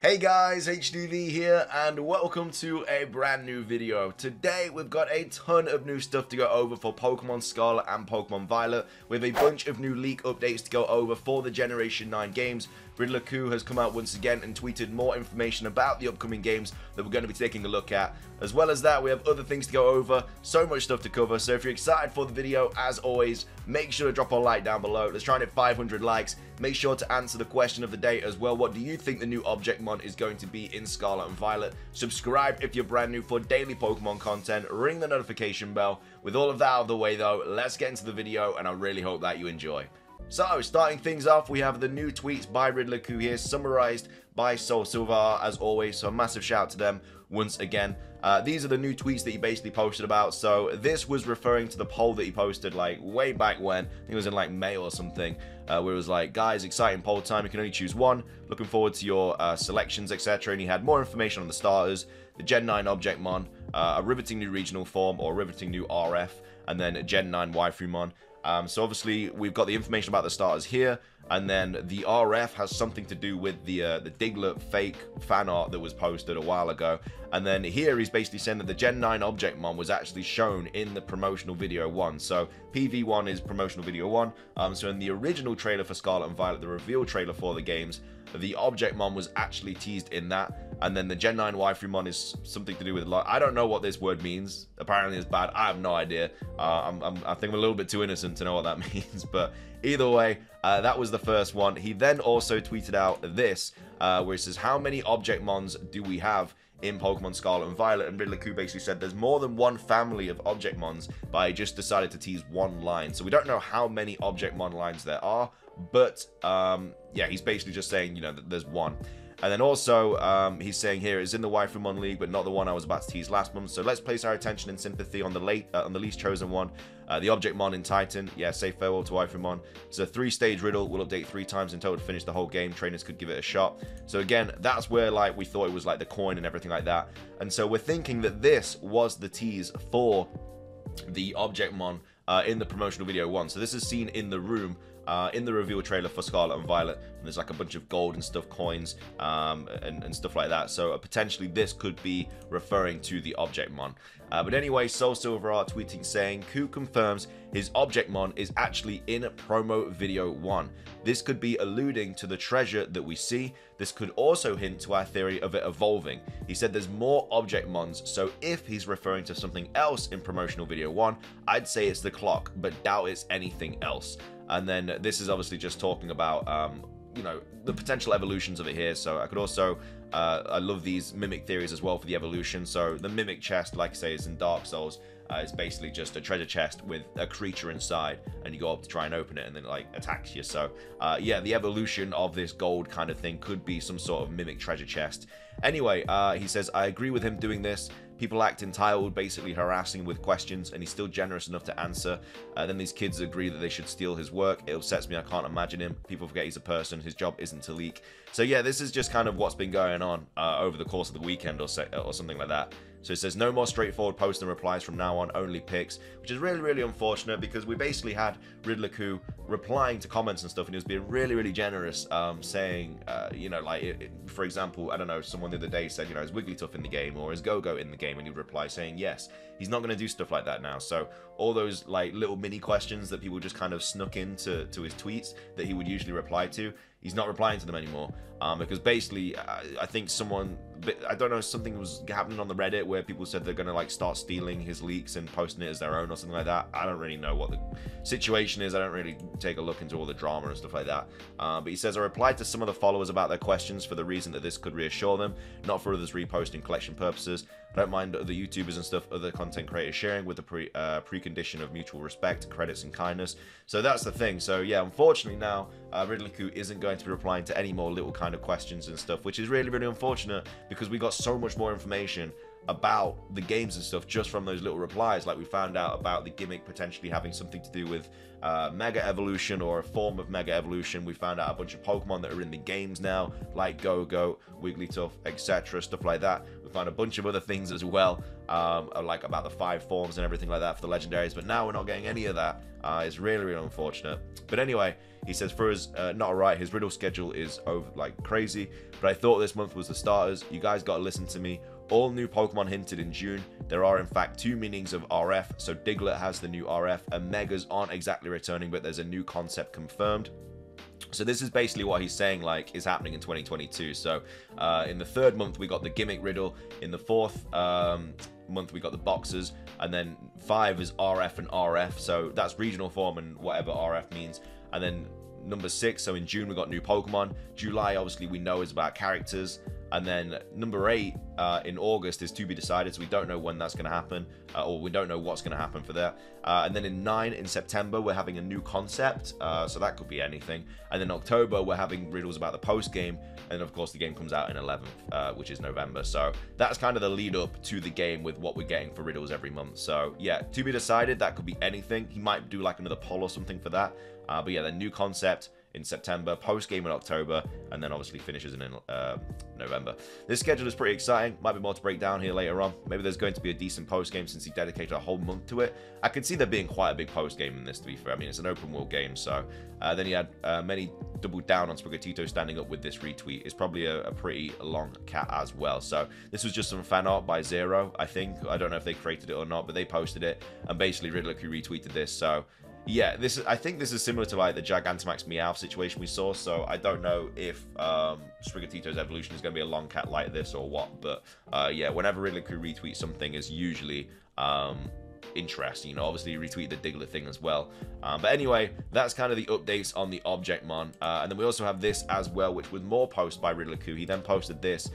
Hey guys, HDV here, and welcome to a brand new video. Today we've got a ton of new stuff to go over for Pokemon Scarlet and Pokemon Violet, with a bunch of new leak updates to go over for the Generation 9 games. Riddler-Ku has come out once again and tweeted more information about the upcoming games that we're going to be taking a look at. As well as that, we have other things to go over, so much stuff to cover, so if you're excited for the video, as always, make sure to drop a like down below. Let's try and hit 500 likes. Make sure to answer the question of the day as well. What do you think the new Objectmon is going to be in Scarlet and Violet? Subscribe if you're brand new for daily Pokemon content. Ring the notification bell. With all of that out of the way though, let's get into the video, and I really hope that you enjoy. So, starting things off, we have the new tweets by Riddler-Ku here, summarized by Soul Silver as always, so a massive shout out to them once again. These are the new tweets that he basically posted about. So this was referring to the poll that he posted like way back when, I think it was in like May or something, where it was like, guys, exciting poll time, you can only choose one, looking forward to your selections, etc. And he had more information on the starters, the Gen 9 Objectmon, a riveting new regional form or a riveting new RF, and then a Gen 9 Waifumon. So obviously we've got the information about the starters here, and then the RF has something to do with the Diglett fake fan art that was posted a while ago. And then here he's basically saying that the Gen 9 Objectmon was actually shown in the promotional video 1. So PV1 is promotional video 1. So in the original trailer for Scarlet and Violet, the reveal trailer for the games, the Objectmon was actually teased in that. And then the Gen 9 Waifumon is something to do with, I don't know what this word means. Apparently it's bad. I have no idea. I think I'm a little bit too innocent to know what that means. But either way, that was the first one. He then also tweeted out this, where he says, how many Objectmons do we have in Pokemon Scarlet and Violet? And Riddler-Ku basically said there's more than one family of Objectmons, but I just decided to tease one line. So we don't know how many Objectmon lines there are, but yeah, he's basically just saying, you know, that there's one. And then also, he's saying here, it's in the Waifumon League, but not the one I was about to tease last month. So let's place our attention and sympathy on the least chosen one, the Objectmon in Titan. Yeah, say farewell to Waifumon. It's a 3-stage riddle. We'll update 3 times in total to finish the whole game. Trainers could give it a shot. So again, that's where like we thought it was like the coin and everything like that. And so we're thinking that this was the tease for the Objectmon in the promotional video 1. So this is seen in the room. In the reveal trailer for Scarlet and Violet, and there's like a bunch of gold and stuff, coins, and stuff like that. So potentially this could be referring to the Objectmon. But anyway, Soul Silver Art tweeting saying, Ku confirms his Objectmon is actually in promo video 1. This could be alluding to the treasure that we see. This could also hint to our theory of it evolving. He said there's more Objectmons, so if he's referring to something else in promotional video 1, I'd say it's the clock, but doubt it's anything else. And then this is obviously just talking about, you know, the potential evolutions of it here. So I could also, I love these mimic theories as well for the evolution. So the mimic chest, like I say, is in Dark Souls. It's basically just a treasure chest with a creature inside, and you go up to try and open it, and then it like attacks you. So yeah, the evolution of this gold kind of thing could be some sort of mimic treasure chest. Anyway, he says, I agree with him doing this. People act entitled, basically harassing with questions, and he's still generous enough to answer. Then these kids agree that they should steal his work. It upsets me, I can't imagine him. People forget he's a person, his job isn't to leak. So yeah, this is just kind of what's been going on over the course of the weekend or something like that. So it says, no more straightforward posts and replies from now on, only pics, which is really, really unfortunate, because we basically had Riddler-Ku replying to comments and stuff, and he was being really, really generous, saying, you know, like, for example, I don't know, someone the other day said, you know, is Wigglytuff in the game, or is Go-Go in the game, and he'd reply saying yes. He's not going to do stuff like that now. So all those like little mini questions that people just kind of snuck into his tweets that he would usually reply to, he's not replying to them anymore, because basically I think someone, I don't know, something was happening on the Reddit where people said they're going to like start stealing his leaks and posting it as their own or something like that. I don't really know what the situation is. I don't really take a look into all the drama and stuff like that. But he says, I replied to some of the followers about their questions for the reason that this could reassure them, not for others reposting collection purposes. I don't mind other YouTubers and stuff, other content creators sharing with the precondition of mutual respect, credits, and kindness. So that's the thing. So yeah, unfortunately now, Riddler-Ku isn't going to be replying to any more little kind of questions and stuff, which is really, really unfortunate, because we got so much more information about the games and stuff just from those little replies. Like we found out about the gimmick potentially having something to do with Mega Evolution or a form of Mega Evolution. We found out a bunch of Pokemon that are in the games now, like Go-Go, Wigglytuff, etc., stuff like that. We found a bunch of other things as well. like about the 5 forms and everything like that for the legendaries, but now we're not getting any of that. It's really, really unfortunate. But anyway, he says for us, not alright, his riddle schedule is over like crazy, but I thought this month was the starters. You guys got to listen to me. All new Pokemon hinted in June. There are in fact 2 meanings of RF, so Diglett has the new RF, and Megas aren't exactly returning, but there's a new concept confirmed. So this is basically what he's saying, like, is happening in 2022. So in the 3rd month we got the gimmick riddle, in the 4th month we got the boxers, and then 5 is RF and RF, so that's regional form and whatever RF means. And then number 6, so in June we got new Pokemon. July obviously we know is about characters, and then number 8 in August is to be decided, so we don't know when that's going to happen, or we don't know what's going to happen for that. And then in 9 in September we're having a new concept, so that could be anything. And then October we're having riddles about the post game, and of course the game comes out in 11th, which is November. So that's kind of the lead up to the game with what we're getting for riddles every month. So yeah, to be decided, that could be anything. He might do like another poll or something for that, but yeah, the new concept in September, post game in October, and then obviously finishes in November. This schedule is pretty exciting. Might be more to break down here later on. Maybe there's going to be a decent post game since he dedicated a whole month to it. I could see there being quite a big post game in this, to be fair. I mean, it's an open world game, so then he had many doubled down on Sprigatito standing up with this retweet. It's probably a pretty long cat as well. So this was just some fan art by Zero, I think. I don't know if they created it or not, but they posted it, and basically Riddler-Q retweeted this. So yeah, I think this is similar to like the Gigantamax Meowth situation we saw, so I don't know if Sprigatito's evolution is going to be a long cat like this or what, but yeah, whenever Riddler-Q retweets something is usually interesting. You know, obviously he retweeted the Diglett thing as well. But anyway, that's kind of the updates on the Objectmon. And then we also have this as well, which was more posts by Riddler-Q. He then posted this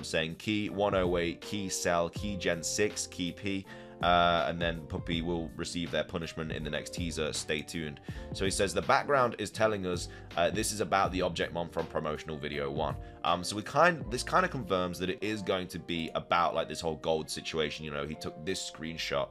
saying Key 108, Key Cell, Key Gen 6, Key P. And then Puppy will receive their punishment in the next teaser. Stay tuned. So he says the background is telling us this is about the Objectmon from promotional video 1. So this kind of confirms that it is going to be about like this whole gold situation. You know, he took this screenshot.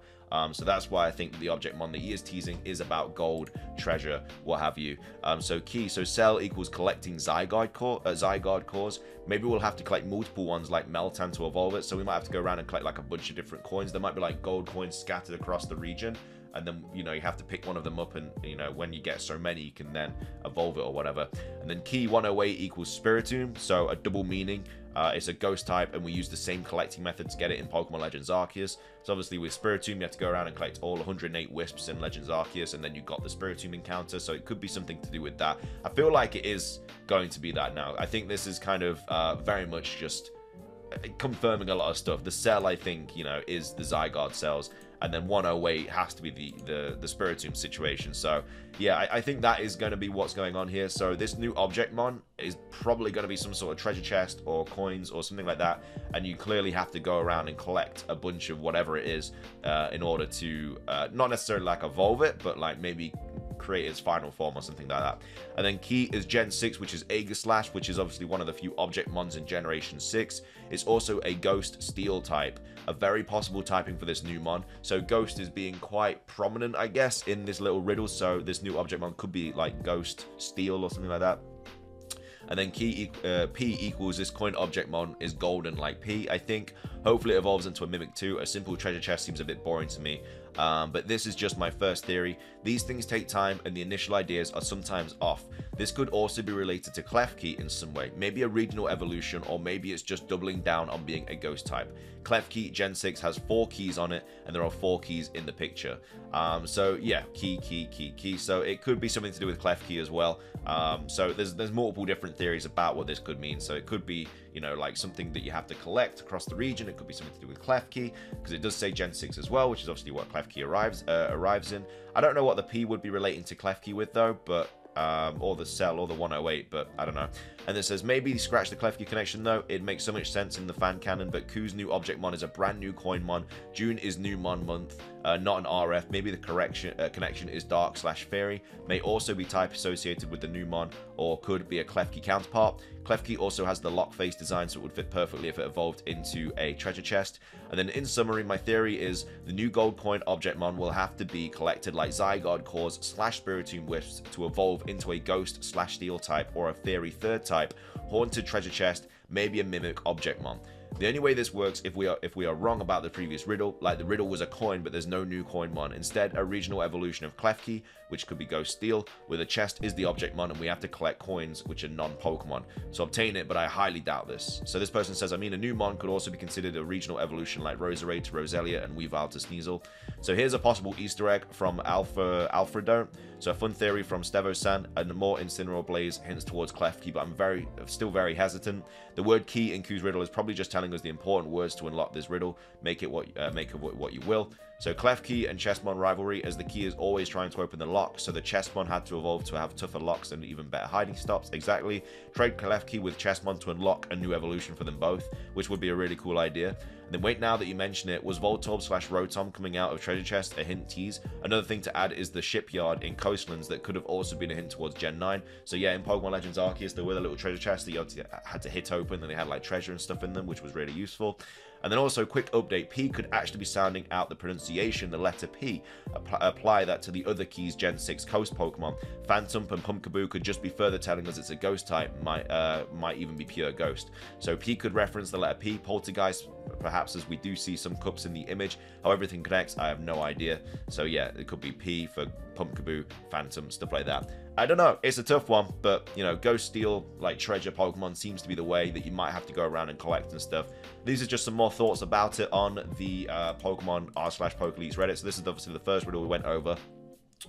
So that's why I think the Objectmon that he is teasing is about gold, treasure, what have you. So Cell equals collecting Zygarde cores. Maybe we'll have to collect multiple ones like Meltan to evolve it. So we might have to go around and collect like a bunch of different coins. There might be like gold coins scattered across the region. And then, you know, you have to pick one of them up, and, you know, when you get so many, you can then evolve it or whatever. And then Key 108 equals Spiritomb, so a double meaning. It's a ghost type, and we use the same collecting method to get it in Pokemon Legends Arceus. So obviously with Spiritomb, you have to go around and collect all 108 Wisps in Legends Arceus, and then you got the Spiritomb encounter, so it could be something to do with that. I feel like it is going to be that now. I think this is kind of very much just confirming a lot of stuff. The Cell, I think, you know, is the Zygarde cells, and then 108 has to be the Spiritomb situation. So yeah, I think that is going to be what's going on here. So this new Objectmon is probably going to be some sort of treasure chest or coins or something like that, and you clearly have to go around and collect a bunch of whatever it is in order to not necessarily like evolve it, but like maybe create its final form or something like that. And then Key is Gen 6, which is Aegislash, which is obviously one of the few Objectmons in Generation 6. It's also a Ghost Steel type, a very possible typing for this new mon. So Ghost is being quite prominent, I guess, in this little riddle, so this new Objectmon could be like Ghost Steel or something like that. And then P equals this coin Objectmon is golden like P, I think. Hopefully it evolves into a Mimic 2. A simple treasure chest seems a bit boring to me. But this is just my first theory. These things take time, and the initial ideas are sometimes off. This could also be related to Klefki in some way. Maybe a regional evolution, or maybe it's just doubling down on being a ghost type. Klefki Gen 6 has 4 keys on it, and there are 4 keys in the picture. So yeah, key. So it could be something to do with Klefki as well. So there's multiple different theories about what this could mean. So it could be, you know, like something that you have to collect across the region. It could be something to do with Klefki, because it does say Gen 6 as well, which is obviously what Klefki arrives in. I don't know what the P would be relating to Klefki with though, but or the Cell or the 108, but I don't know. And it says maybe scratch the Klefki connection though. It makes so much sense in the fan canon, but Q's new Objectmon is a brand new coin mon. June is new mon month, not an RF. Maybe the connection is dark/fairy. May also be type associated with the new mon, or could be a Klefki counterpart. Klefki also has the lock face design, so it would fit perfectly if it evolved into a treasure chest. And then in summary, my theory is the new gold coin Objectmon will have to be collected like Zygarde cores / Spiritomb Wisps to evolve into a ghost/steel type, or a fairy third type, haunted treasure chest, maybe a mimic Objectmon. The only way this works if we are wrong about the previous riddle, like the riddle was a coin but there's no new coin mon. Instead, a regional evolution of Klefki, which could be Ghost Steel, with a chest is the object mon, and we have to collect coins which are non-Pokemon. So obtain it, but I highly doubt this. So this person says, I mean, a new mon could also be considered a regional evolution like Roserade to Roselia and Weavile to Sneasel. So here's a possible Easter egg from Alfredo. So a fun theory from Stevo-san, and more Incineroar Blaze hints towards Klefki, but I'm still very hesitant. The word key in Q's riddle is probably just telling us the important words to unlock this riddle. Make of what you will. So Klefki and Chessmon rivalry, as the key is always trying to open the lock, so the Chessmon had to evolve to have tougher locks and even better hiding stops. Exactly. Trade Klefki with Chessmon to unlock a new evolution for them both, which would be a really cool idea. And then wait, now that you mention it, was Voltorb / Rotom coming out of Treasure Chest a hint tease? Another thing to add is the shipyard in Coastlands that could have also been a hint towards Gen 9. So yeah, in Pokemon Legends Arceus, there were the little treasure chests that you had to hit open, and they had like treasure and stuff in them, which was really useful. And then also, quick update, P could actually be sounding out the pronunciation, the letter P. Apply that to the other keys Gen 6 Coast Pokemon. Phantump and Pumpkaboo could just be further telling us it's a ghost type, might even be pure ghost. So P could reference the letter P, Poltergeist, perhaps, as we do see some cups in the image. How everything connects, I have no idea. So yeah, it could be P for Pumpkaboo, Phantom, stuff like that. I don't know, it's a tough one, but you know, Ghost Steel, like treasure Pokemon, seems to be the way that you might have to go around and collect and stuff. These are just some more thoughts about it on the Pokemon r/Pokeleaks Reddit. So this is obviously the first riddle we went over.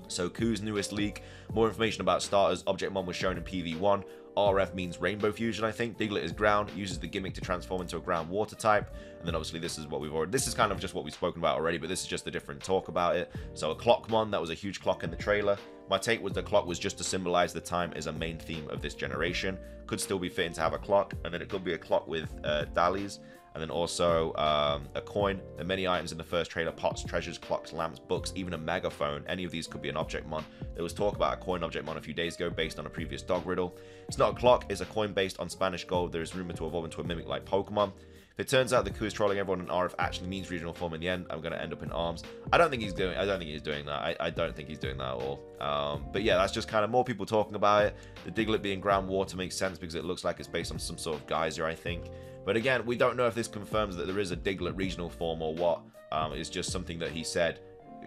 So Q's newest leak, more information about starters. Objectmon was shown in PV1. RF means Rainbow Fusion, I think. Diglett is ground, uses the gimmick to transform into a ground water type. And then obviously this is what we've already, this is kind of just what we've spoken about already, but this is just a different talk about it. So a Clockmon, that was a huge clock in the trailer. My take was the clock was just to symbolize the time as a main theme of this generation. Could still be fitting to have a clock, and then it could be a clock with Dallies. And then also a coin. There are many items in the first trailer: pots, treasures, clocks, lamps, books, even a megaphone. Any of these could be an Objectmon. There was talk about a coin Objectmon a few days ago based on a previous dog riddle. It's not a clock, it's a coin based on Spanish gold. There is rumored to evolve into a mimic like Pokemon. If it turns out the Q is trolling everyone and RF actually means regional form in the end, I'm going to end up in arms. I don't think he's doing that. I don't think he's doing that at all. But yeah, that's just kind of more people talking about it. The Diglett being groundwater makes sense because it looks like it's based on some sort of geyser, I think. But again, we don't know if this confirms that there is a Diglett regional form or what. It's just something that he said,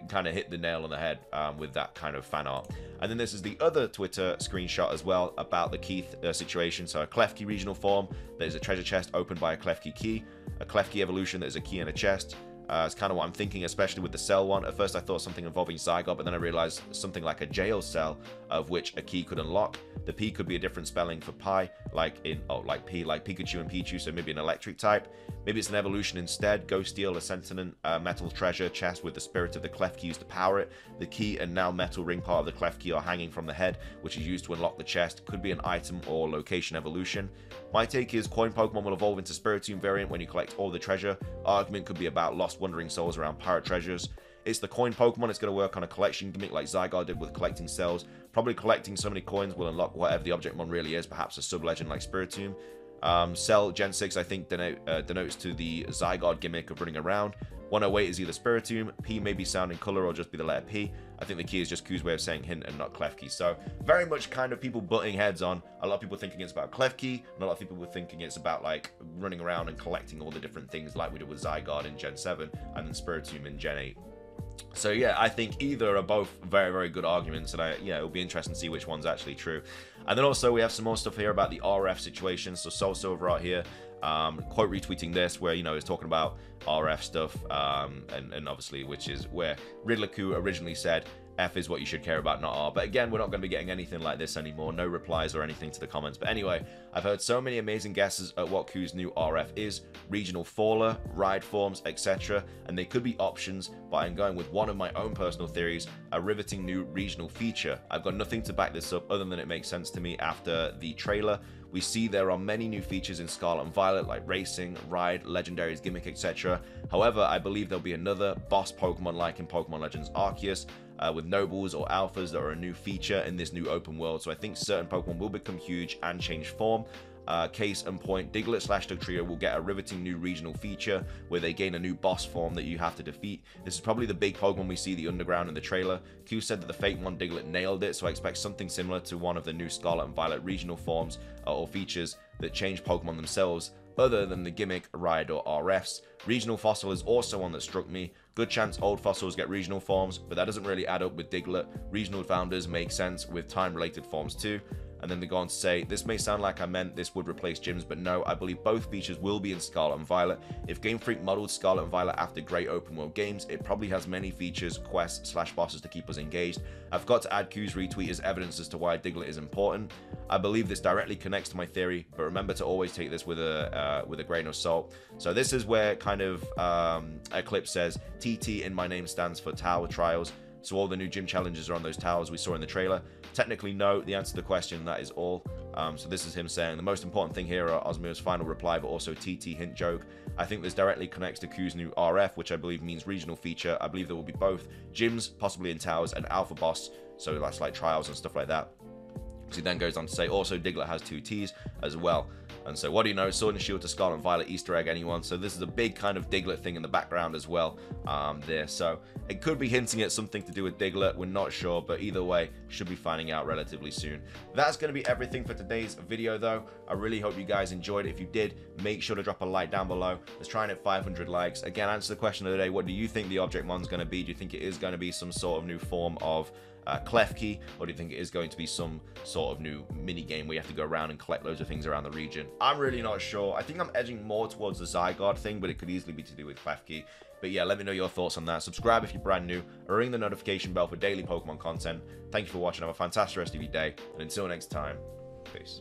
kind of hit the nail on the head with that kind of fan art. And then this is the other Twitter screenshot as well about the Keith situation. So a Klefki regional form, there's a treasure chest opened by a Klefki key, a Klefki evolution, there's a key in a chest. It's kind of what I'm thinking, especially with the cell one. At first I thought something involving Zygarde, but then I realized something like a jail cell of which a key could unlock. The P could be a different spelling for Pi, like like P, like Pikachu and Pichu, so maybe an electric type. Maybe it's an evolution instead. Ghost Steel, a sentient metal treasure chest with the spirit of the Klefki used to power it. The key and now metal ring part of the Klefki are hanging from the head, which is used to unlock the chest. Could be an item or location evolution. My take is coin Pokemon will evolve into Spiritomb variant when you collect all the treasure. Argument could be about lost wandering souls around pirate treasures. It's the coin Pokemon, it's going to work on a collection gimmick like Zygarde did with collecting cells. Probably collecting so many coins will unlock whatever the Objectmon really is, perhaps a sub-legend like Spiritomb. Cell Gen 6 I think denotes to the Zygarde gimmick of running around. 108 is either Spiritomb, P may be sound in color or just be the letter P. I think the key is just Q's way of saying hint and not Klefki. So very much kind of people butting heads on. A lot of people thinking it's about Klefki, and a lot of people were thinking it's about like running around and collecting all the different things like we did with Zygarde in Gen 7 and then Spiritomb in Gen 8. So yeah, I think either are both very, very good arguments, and it'll be interesting to see which one's actually true. And then also we have some more stuff here about the RF situation. So Soul Silver out here, quote retweeting this, where he's talking about RF stuff, and obviously which is where Riddler-Q originally said F is what you should care about, not R. But again, we're not going to be getting anything like this anymore. No replies or anything to the comments. But anyway, I've heard so many amazing guesses at what Q's new RF is. Regional Faller, ride forms, etc. And they could be options, but I'm going with one of my own personal theories, a riveting new regional feature. I've got nothing to back this up other than it makes sense to me after the trailer. We see there are many new features in Scarlet and Violet like racing, ride, legendaries, gimmick, etc. However, I believe there'll be another boss Pokemon like in Pokemon Legends Arceus, with nobles or alphas that are a new feature in this new open world. So I think certain Pokemon will become huge and change form. Case in point, Diglett / Dugtrio will get a riveting new regional feature where they gain a new boss form that you have to defeat. This is probably the big Pokemon we see the underground in the trailer. Q said that the fake one Diglett nailed it, so I expect something similar to one of the new Scarlet and Violet regional forms or features that change Pokemon themselves, other than the gimmick Rhyhorn RFs. Regional Fossil is also one that struck me. Good chance old fossils get regional forms, but that doesn't really add up with Diglett. Regional founders make sense with time-related forms too. And then they go on to say, this may sound like I meant this would replace gyms, but no, I believe both features will be in Scarlet and Violet. If Game Freak modeled Scarlet and Violet after great open world games, it probably has many features, quests, / bosses to keep us engaged. I've got to add Q's retweet as evidence as to why Diglett is important. I believe this directly connects to my theory, but remember to always take this with a grain of salt. So this is where kind of Eclipse says, TT in my name stands for Tower Trials. So all the new gym challenges are on those towers we saw in the trailer. Technically, no. The answer to the question, that is all. So this is him saying, the most important thing here are Osmio's final reply, but also TT hint joke. I think this directly connects to Q's new RF, which I believe means regional feature. I believe there will be both gyms, possibly in towers, and alpha boss. So that's like trials and stuff like that. So he then goes on to say, also Diglett has 2 Ts as well. And so what do you know, Sword and Shield to Scarlet and Violet Easter egg, anyone? So this is a big kind of Diglett thing in the background as well there. So it could be hinting at something to do with Diglett, we're not sure, but either way, should be finding out relatively soon. That's going to be everything for today's video though. I really hope you guys enjoyed it. If you did, make sure to drop a like down below. Let's try and hit 500 likes. Again, answer the question of the day, what do you think the Objectmon's going to be? Do you think it is going to be some sort of new form of Klefki, or do you think it is going to be some sort of new mini game where you have to go around and collect loads of things around the region? I'm really not sure. I think I'm edging more towards the Zygarde thing, but it could easily be to do with Klefki. But yeah, let me know your thoughts on that. Subscribe if you're brand new, or ring the notification bell for daily Pokemon content. Thank you for watching. Have a fantastic rest of your day, and until next time, peace.